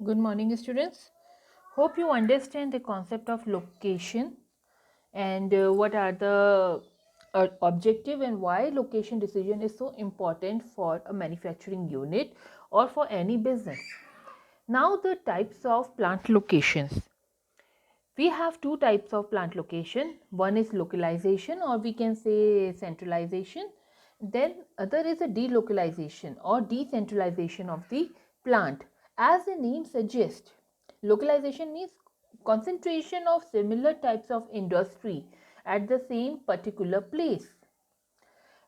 Good morning, students. Hope you understand the concept of location and what are the objective and why location decision is so important for a manufacturing unit or for any business. Now, the types of plant locations. We have two types of plant location. One is localization, or we can say centralization. Then other is a delocalization or decentralization of the plant. As the name suggests, localization means concentration of similar types of industry at the same particular place.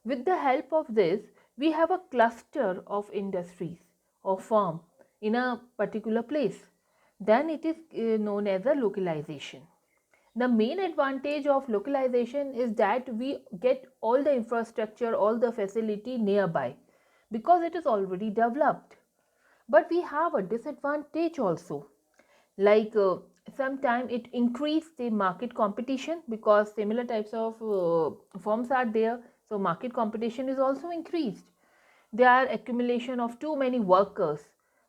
With the help of this, we have a cluster of industries or firm in a particular place. Then it is known as a localization. The main advantage of localization is that we get all the infrastructure, all the facility nearby because it is already developed. But we have a disadvantage also, like sometime it increase the market competition because similar types of firms are there, so market competition is also increased. There are accumulation of too many workers,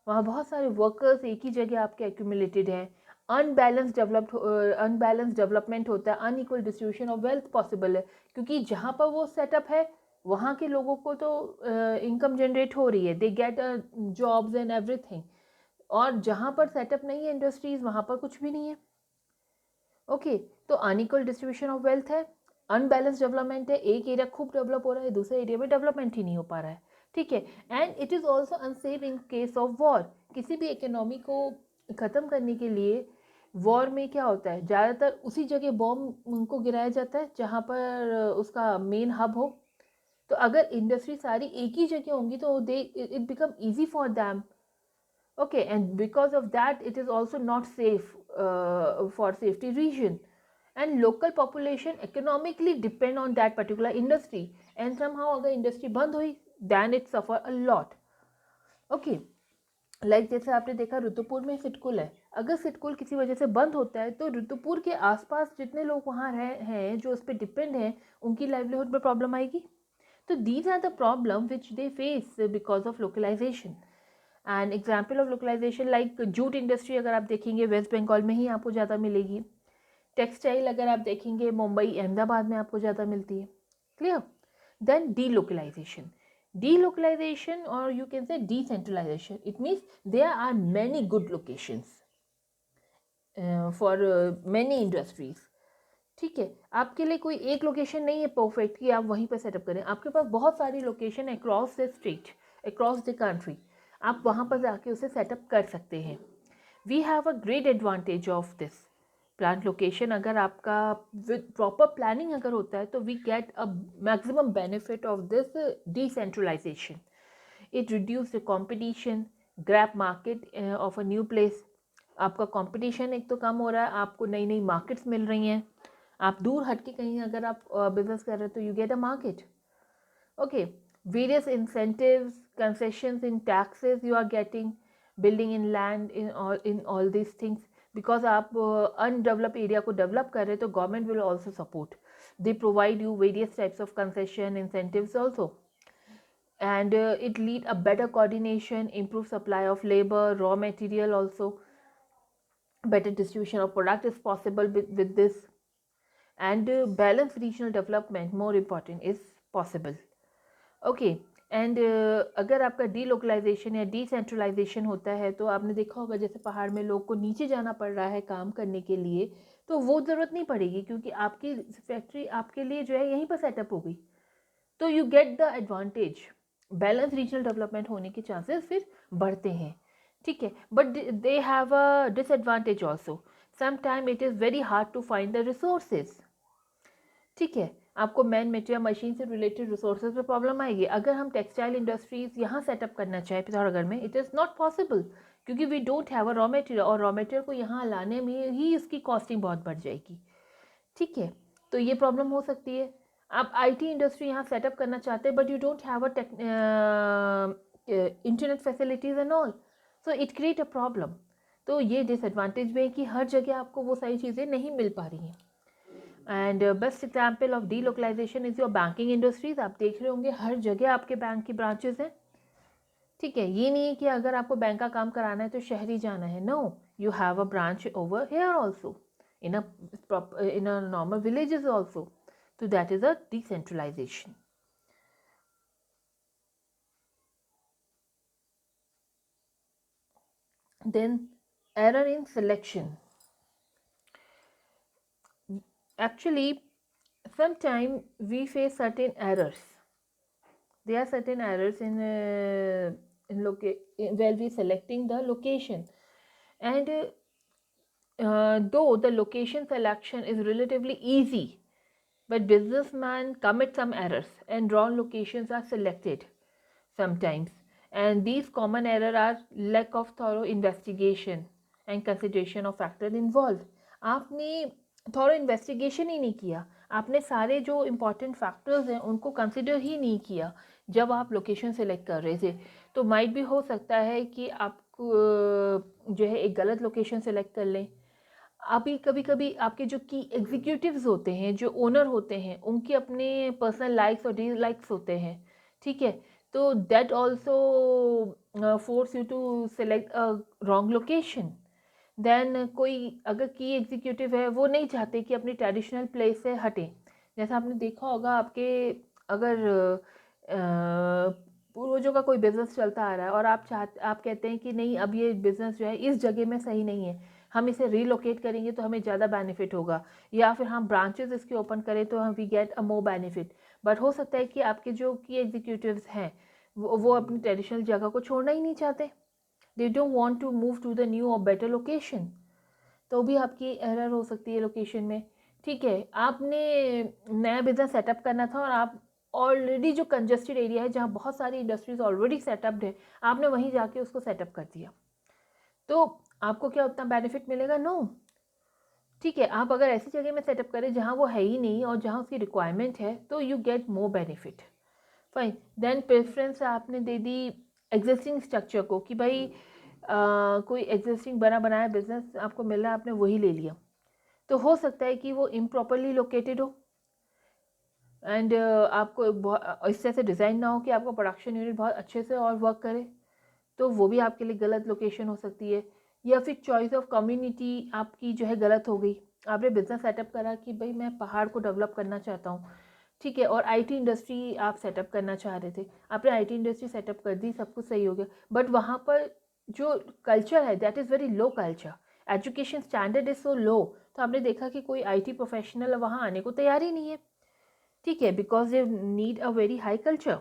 वहाँ बहुत सारे workers एक ही जगह आपके accumulated हैं, unbalance development होता है, unequal distribution of wealth possible है क्योंकि जहाँ पर वो सेटअप है वहाँ के लोगों को तो इनकम जनरेट हो रही है, they get jobs and everything, और जहाँ पर सेटअप नहीं है इंडस्ट्रीज वहाँ पर कुछ भी नहीं है. ओके तो अनइक्वल डिस्ट्रीब्यूशन ऑफ वेल्थ है, अनबैलेंस डेवलपमेंट है, एक एरिया खूब डेवलप हो रहा है दूसरे एरिया में डेवलपमेंट ही नहीं हो पा रहा है. ठीक है. And it is also unsafe in case of war. किसी भी इकोनॉमी को ख़त्म करने के लिए वॉर में क्या होता है, ज़्यादातर उसी जगह बॉम्ब को गिराया जाता है जहाँ पर उसका मेन हब हो. तो अगर इंडस्ट्री सारी एक ही जगह होंगी तो they it become easy for them. Okay, and because of that it is also not safe for safety region, and local population economically depend on that particular industry, and somehow अगर industry बंद हुई then it suffer a lot. Okay, like जैसे आपने देखा रुद्रपुर में सिटकुल है, अगर सिटकुल किसी वजह से बंद होता है तो रुद्रपुर के आसपास जितने लोग वहाँ हैं जो उस पर डिपेंड हैं उनकी लाइवलीहुड में प्रॉब्लम आएगी. तो these are the problem which they face because of localization. And example of localization like jute industry अगर आप देखेंगे वेस्ट बंगाल में ही आपको ज़्यादा मिलेगी. टेक्सटाइल अगर आप देखेंगे मुंबई अहमदाबाद में आपको ज़्यादा मिलती है. Clear. Then delocalization or you can say decentralization, it means there are many good locations for many industries. ठीक है, आपके लिए कोई एक लोकेशन नहीं है परफेक्ट कि आप वहीं पर सेटअप करें, आपके पास बहुत सारी location across the state, across the country, आप वहाँ पर जाके उसे सेटअप कर सकते हैं. We have a great advantage of this plant location. अगर आपका विद प्रॉपर प्लानिंग अगर होता है तो we get a maximum benefit of this decentralization. It reduce the competition, grab market of a new place. आपका कंपटीशन एक तो कम हो रहा है, आपको नई नई मार्केट्स मिल रही हैं, आप दूर हट के कहीं अगर आप बिजनेस कर रहे हो तो you get a market. Okay, various incentives, concessions in taxes you are getting, building in land, in all this things, because आप अनडेवलप एरिया को डेवलप कर रहे हो तो government will also support. They provide you various types of concession incentives also, and it lead a better coordination, improve supply of labor, raw material also, better distribution of product is possible with this, and balanced regional development more important is possible. Okay, and अगर आपका delocalisation या decentralisation होता है तो आपने देखा होगा जैसे पहाड़ में लोग को नीचे जाना पड़ रहा है काम करने के लिए, तो वो ज़रूरत नहीं पड़ेगी क्योंकि आपकी फैक्ट्री आपके लिए जो है यहीं पर सेटअप हो गई. तो you get the advantage, balance regional development होने के चांसेस फिर बढ़ते हैं. ठीक है, but they have a disadvantage also. Sometime it is very hard to find the resources. ठीक है, आपको मैन मटेरियल मशीन से रिलेटेड रिसोर्सेज पर प्रॉब्लम आएगी. अगर हम टेक्सटाइल इंडस्ट्रीज यहाँ सेटअप करना चाहें पिथौरागढ़ में, इट इज़ नॉट पॉसिबल क्योंकि we don't have a raw material, और रॉ मटेरियल को यहाँ लाने में ही इसकी कॉस्टिंग बहुत बढ़ जाएगी. ठीक है, तो ये प्रॉब्लम हो सकती है. आप आईटी इंडस्ट्री यहाँ सेटअप करना चाहते हैं but you don't have a internet facilities and all, so it create a problem. तो ये डिसएडवांटेज भी है कि हर जगह आपको वो सारी चीज़ें नहीं मिल पा रही हैं. And best example of delocalization is your banking industries. आप देख रहे होंगे हर जगह आपके बैंक की ब्रांचेज हैं. ठीक है, ये नहीं है कि अगर आपको बैंक का काम कराना है तो शहर ही जाना है. No, you have a branch over here also in a normal villages also. तो that is a decentralisation. Then error in selection. Actually, sometimes we face certain errors. There are certain errors where we selecting the location, and though the location selection is relatively easy, but businessmen commit some errors and wrong locations are selected sometimes. And these common errors are lack of thorough investigation and consideration of factors involved. आपने thorough investigation ही नहीं किया, आपने सारे जो important factors हैं उनको consider ही नहीं किया जब आप लोकेशन सेलेक्ट कर रहे थे. तो माइट भी हो सकता है कि आप जो है एक गलत लोकेशन सेलेक्ट कर लें. अभी कभी कभी आपके जो की एग्जीक्यूटिव्स होते हैं, जो ओनर होते हैं, उनके अपने पर्सनल लाइक्स और डिसलाइक्स होते हैं. ठीक है, तो that also force you to select a wrong location. Then कोई अगर की एग्जीक्यूटिव है, वो नहीं चाहते कि अपनी ट्रेडिशनल प्लेस से हटें. जैसा आपने देखा होगा, आपके अगर पूर्वजों का कोई बिजनेस चलता आ रहा है और आप कहते हैं कि नहीं, अब ये बिजनेस जो है इस जगह में सही नहीं है, हम इसे रीलोकेट करेंगे तो हमें ज़्यादा बेनिफिट होगा, या फिर हम ब्रांचेस इसके ओपन करें तो हम we get a more benefit. But हो सकता है कि आपके जो की एग्जीक्यूटिव्स हैं वो अपनी ट्रेडिशनल जगह को छोड़ना ही नहीं चाहते. They don't want to move to the new और बेटर लोकेशन. तो भी आपकी एरर हो सकती है लोकेशन में. ठीक है, आपने नया बिजनेस सेटअप करना था और आप ऑलरेडी जो कंजस्टेड एरिया है जहाँ बहुत सारी इंडस्ट्रीज ऑलरेडी सेटअप्ड है, आपने वहीं जाके उसको सेटअप कर दिया, तो आपको क्या उतना बेनिफिट मिलेगा? नो. ठीक है, आप अगर ऐसी जगह में सेटअप करें जहाँ वो है ही नहीं और जहाँ उसकी रिक्वायरमेंट है, तो you get more benefit. Fine. Then preference आपने दे दी एग्जिस्टिंग स्ट्रक्चर को कि भाई कोई एग्जिस्टिंग बना बनाया बिजनेस आपको मिल रहा है, आपने वही ले लिया. तो हो सकता है कि वो इम्प्रॉपरली लोकेटेड हो एंड आपको इस तरह से डिज़ाइन ना हो कि आपका प्रोडक्शन यूनिट बहुत अच्छे से और वर्क करे, तो वो भी आपके लिए गलत लोकेशन हो सकती है. या फिर चॉइस ऑफ कम्युनिटी आपकी जो है गलत हो गई. आपने बिजनेस सेटअप करा कि भाई मैं पहाड़ को डेवलप करना चाहता हूँ, ठीक है, और आईटी इंडस्ट्री आप सेटअप करना चाह रहे थे, आपने आईटी इंडस्ट्री सेटअप कर दी, सब कुछ सही हो गया, बट वहाँ पर जो कल्चर है that is very low culture, education standard is so low. तो आपने देखा कि कोई आईटी प्रोफेशनल वहाँ आने को तैयार ही नहीं है. ठीक है, because they need a very high culture,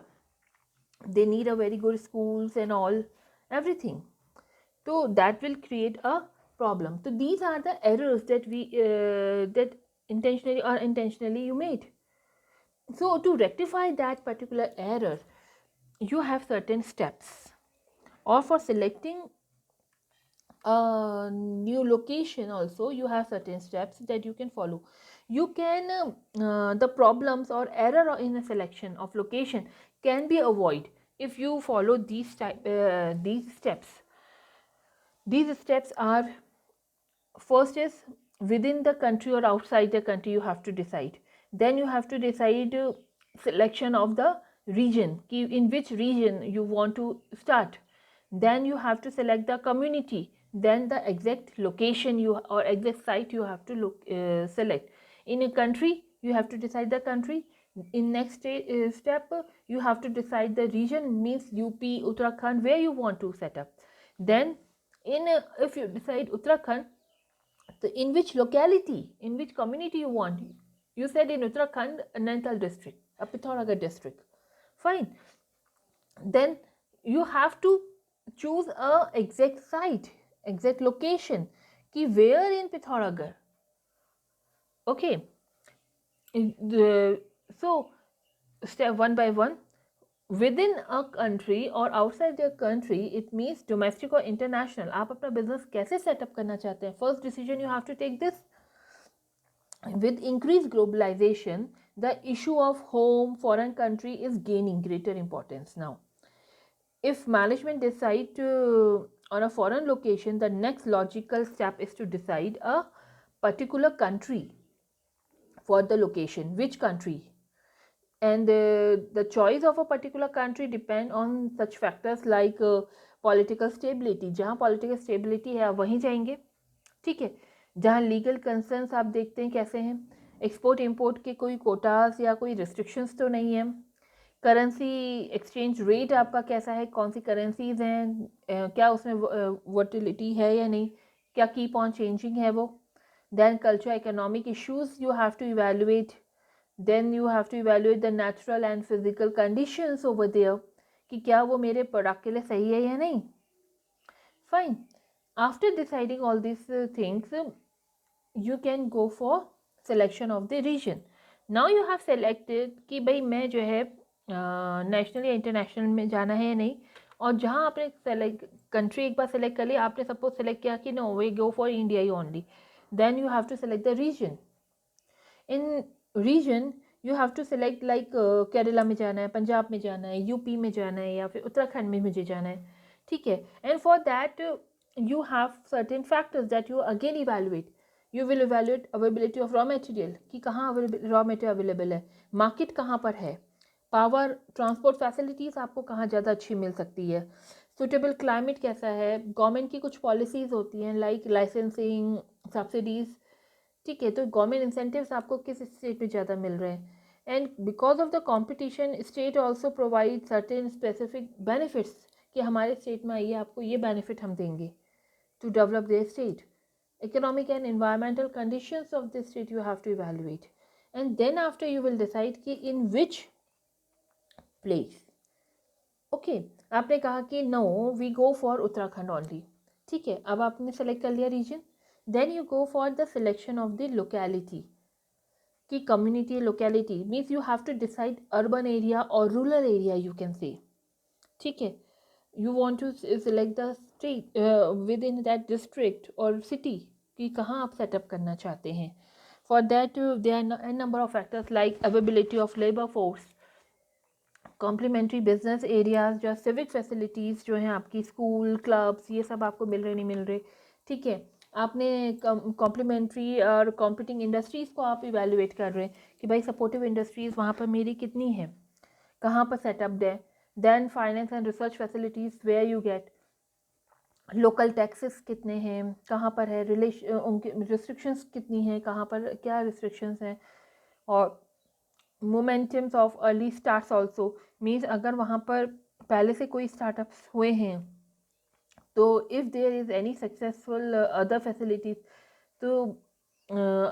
they need a very good schools and all everything. So that will create a problem. So these are the errors that we that intentionally or unintentionally you made. So to rectify that particular error, you have certain steps, or for selecting a new location also you have certain steps that you can follow. You can the problems or error in a selection of location can be avoided if you follow these steps. These steps are: first is within the country or outside the country you have to decide. Then you have to decide selection of the region, in which region you want to start. Then you have to select the community, then the exact location you or exact site you have to select. In a country you have to decide the country. In next step you have to decide the region, means UP, Uttarakhand, where you want to set up. Then if you decide Uttarakhand, so in which locality, in which community you want. You said in Uttarakhand, Nainital district, Pithoragarh district. Fine. Then you have to choose a exact site, exact location, ki where in Pithoragarh. Okay. So step one by one. Within a country or outside the country, it means domestic or international. आप अपना business कैसे setup करना चाहते हैं? First decision you have to take this. With increased globalization, the issue of home, foreign country is gaining greater importance now. If management decide on a foreign location, the next logical step is to decide a particular country for the location. Which country? and the choice of a particular country depend on such factors like political stability. जहाँ political stability है आप वहीं जाएंगे, ठीक है. जहाँ legal concerns आप देखते हैं कैसे हैं, एक्सपोर्ट इम्पोर्ट के कोई कोटास या कोई रिस्ट्रिक्शंस तो नहीं है, करेंसी एक्सचेंज रेट आपका कैसा है, कौन सी करेंसीज हैं, क्या उसमें वर्टिलिटी है या नहीं, क्या कीप ऑन चेंजिंग है वो. Then culture economic issues you have to evaluate. Then you have to evaluate the natural and physical conditions over there कि क्या वो मेरे प्रोडक्ट के लिए सही है या नहीं. Fine. After deciding all this things you can go for selection of the region. Now you have selected कि भाई मैं जो है नेशनल या इंटरनेशनल में जाना है या नहीं. और जहाँ आपने सेलेक्ट कंट्री एक बार सेलेक्ट कर लिया, आपने सपोज सेलेक्ट किया कि no we go for India ही only, then you have to select the region. In region you have to select like Kerala में जाना है, पंजाब में जाना है, यूपी में जाना है, या फिर उत्तराखंड में मुझे जाना है, ठीक है. And for that you have certain factors that you again evaluate. You will evaluate availability of raw material कि कहाँ raw material available है, मार्केट कहाँ पर है, पावर ट्रांसपोर्ट फैसिलिटीज़ आपको कहाँ ज़्यादा अच्छी मिल सकती है, सुटेबल क्लाइमेट कैसा है, गवर्नमेंट की कुछ पॉलिसीज़ होती हैं लाइक लाइसेंसिंग, सब्सिडीज़, ठीक है. तो गवर्नमेंट इंसेंटिव्स आपको किस स्टेट में ज़्यादा मिल रहे हैं. And because of the competition state also provide certain specific benefits कि हमारे स्टेट में आइए आपको ये बेनिफिट हम देंगे to develop their state. Economic and environmental conditions of the state you have to evaluate. And then after you will decide कि in which place. Okay, आपने कहा कि no, we go for Uttarakhand only. ठीक है, अब आपने select कर लिया region. Then you go for the selection of the locality. कि community locality means you have to decide urban area or rural area you can say. ठीक है. You want to select the state within that district or city कि कहाँ आप setup करना चाहते हैं. For that there are a number of factors like availability of labor force, complementary business areas, जो civic facilities जो हैं आपकी स्कूल क्लब्स ये सब आपको मिल रहे नहीं मिल रहे, ठीक है. आपने कॉम्प्लीमेंट्री और कॉम्पिटिंग इंडस्ट्रीज़ को आप इवेलुएट कर रहे हैं कि भाई सपोर्टिव इंडस्ट्रीज़ वहाँ पर मेरी कितनी है, कहाँ पर सेटअप है. Then finance and research facilities where you get local taxes कितने हैं, कहाँ पर है, उनके restrictions कितनी हैं, कहाँ पर क्या restrictions हैं, और momentums of early starts also means अगर वहाँ पर पहले से कोई startups हुए हैं तो if there is any successful other facilities तो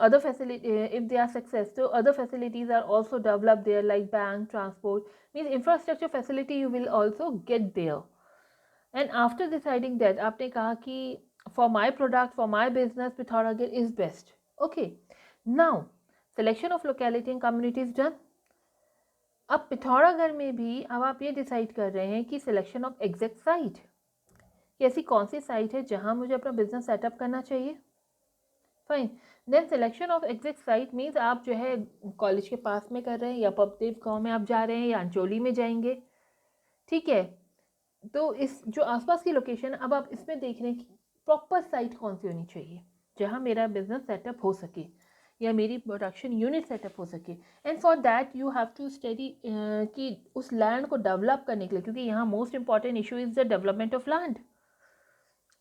other facility if they are success so other facilities are also developed there like bank, transport means infrastructure facility you will also get there. And after deciding that आपने कहा कि for my product for my business Pithoragarh is best. Okay, now selection of locality and community is done. अब पिथौरागढ़ में भी अब आप ये decide कर रहे हैं कि सिलेक्शन ऑफ एग्जैक्ट साइट, ऐसी कौन सी साइट है जहाँ मुझे अपना बिजनेस सेटअप करना चाहिए. Fine. Then selection of exact site means आप जो है कॉलेज के पास में कर रहे हैं या पबदेव गाँव में आप जा रहे हैं या अंचोली में जाएंगे, ठीक है. तो इस जो आसपास की लोकेशन अब आप इसमें देख रहे हैं कि प्रॉपर साइट कौन सी होनी चाहिए जहाँ मेरा बिजनेस सेटअप हो सके या मेरी प्रोडक्शन यूनिट सेटअप हो सके. And for that you have to study कि उस लैंड को डेवलप करने के लिए, क्योंकि यहाँ most important issue is the development of land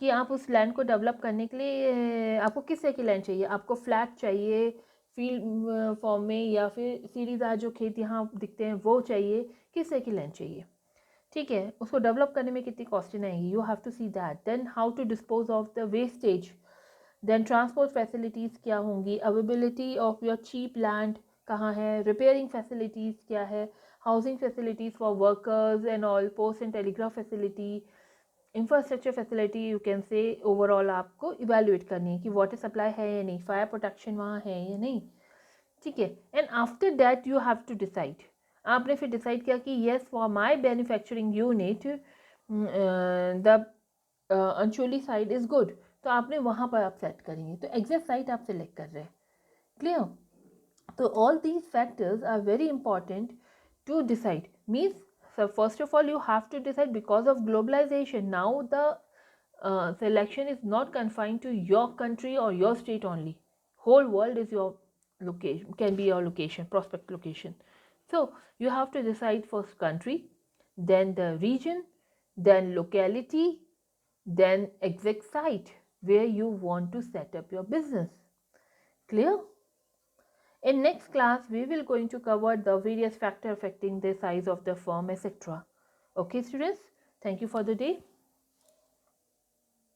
कि आप उस लैंड को डेवलप करने के लिए आपको किस तरह की लैंड चाहिए, आपको फ्लैट चाहिए फील्ड फॉर्म में या फिर सीढ़ीदार जो खेत यहाँ दिखते हैं वो चाहिए, किस तरह की लैंड चाहिए, ठीक है. उसको डेवलप करने में कितनी कॉस्टिंग आएगी, you have to see that. Then how to dispose of the wastage. Then transport facilities क्या होंगी, availability of your cheap land कहाँ है, रिपेयरिंग फैसिलिटीज़ क्या है, housing facilities for workers and all, post and telegraph facility, infrastructure facility you can say overall आपको evaluate करनी है कि वाटर सप्लाई है या नहीं, फायर प्रोटेक्शन वहाँ है या नहीं, ठीक है. And after that you have to decide. आपने फिर डिसाइड किया कि yes for my manufacturing unit the Ancholi side is good, तो आपने वहाँ पर आप सेट करेंगे, तो एग्जैक्ट साइट आप सेलेक्ट कर रहे हैं. क्लियर. तो all these factors are very important to decide. Means so first of all you have to decide because of globalization now the selection is not confined to your country or your state only, whole world is your location, can be your location, prospect location, So you have to decide first country, then the region, then locality, then exact site where you want to set up your business. Clear? In next class, we will going to cover the various factors affecting the size of the firm, etc. Okay, students? Thank you for the day.